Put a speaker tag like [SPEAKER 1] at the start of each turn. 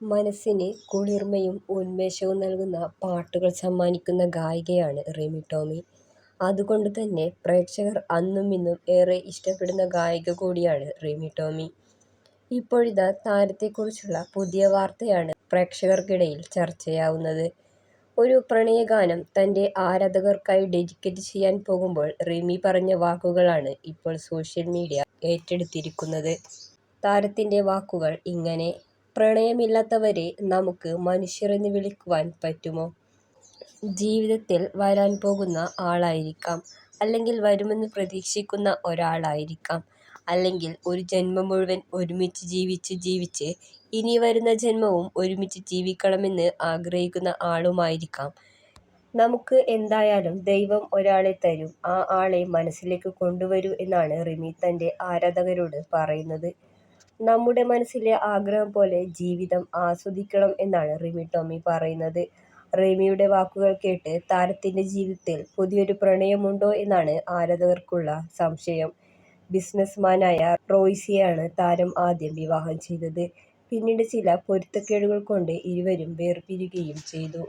[SPEAKER 1] മനസ്സിന് കുളിർമയും ഉന്മേഷവും നൽകുന്ന പാട്ടുകൾ സമ്മാനിക്കുന്ന ഗായികയാണ് റിമി ടോമി. അതുകൊണ്ടുതന്നെ പ്രേക്ഷകർ അന്നും ഇന്നും ഏറെ ഇഷ്ടപ്പെടുന്ന ഗായിക കൂടിയാണ് റിമി ടോമി. ഇപ്പോഴിതാ താരത്തെക്കുറിച്ചുള്ള പുതിയ വാർത്തയാണ് പ്രേക്ഷകർക്കിടയിൽ ചർച്ചയാവുന്നത്. ഒരു പ്രണയഗാനം തൻ്റെ ആരാധകർക്കായി ഡെഡിക്കേറ്റ് ചെയ്യാൻ പോകുമ്പോൾ റിമി പറഞ്ഞ വാക്കുകളാണ് ഇപ്പോൾ സോഷ്യൽ മീഡിയ ഏറ്റെടുത്തിരിക്കുന്നത്. താരത്തിൻ്റെ വാക്കുകൾ ഇങ്ങനെ: "പ്രണയമില്ലാത്തവരെ നമുക്ക് മനുഷ്യർ എന്ന് വിളിക്കുവാൻ പറ്റുമോ? ജീവിതത്തിൽ വരാൻ പോകുന്ന ആളായിരിക്കാം, അല്ലെങ്കിൽ വരുമെന്ന് പ്രതീക്ഷിക്കുന്ന ഒരാളായിരിക്കാം, അല്ലെങ്കിൽ ഒരു ജന്മം മുഴുവൻ ഒരുമിച്ച് ജീവിച്ച് ഇനി വരുന്ന ജന്മവും ഒരുമിച്ച് ജീവിക്കണമെന്ന് ആഗ്രഹിക്കുന്ന ആളുമായിരിക്കാം. നമുക്ക് എന്തായാലും ദൈവം ഒരാളെ തരും, ആ ആളെ മനസ്സിലേക്ക് കൊണ്ടുവരൂ" എന്നാണ് റിമി തൻ്റെ ആരാധകരോട് പറയുന്നത്. "നമ്മുടെ മനസ്സിലെ ആഗ്രഹം പോലെ ജീവിതം ആസ്വദിക്കണം" എന്നാണ് റിമി ടോമി പറയുന്നത്. റിമിയുടെ വാക്കുകൾ കേട്ട് താരത്തിൻ്റെ ജീവിതത്തിൽ പുതിയൊരു പ്രണയമുണ്ടോ എന്നാണ് ആരാധകർക്കുള്ള സംശയം. ബിസിനസ്മാനായ റോയ്സിയെയാണ് താരം ആദ്യം വിവാഹം ചെയ്തത്. പിന്നീട് ചില പൊരുത്തക്കേടുകൾ കൊണ്ട് ഇരുവരും വേർപിരിയുകയും ചെയ്തു.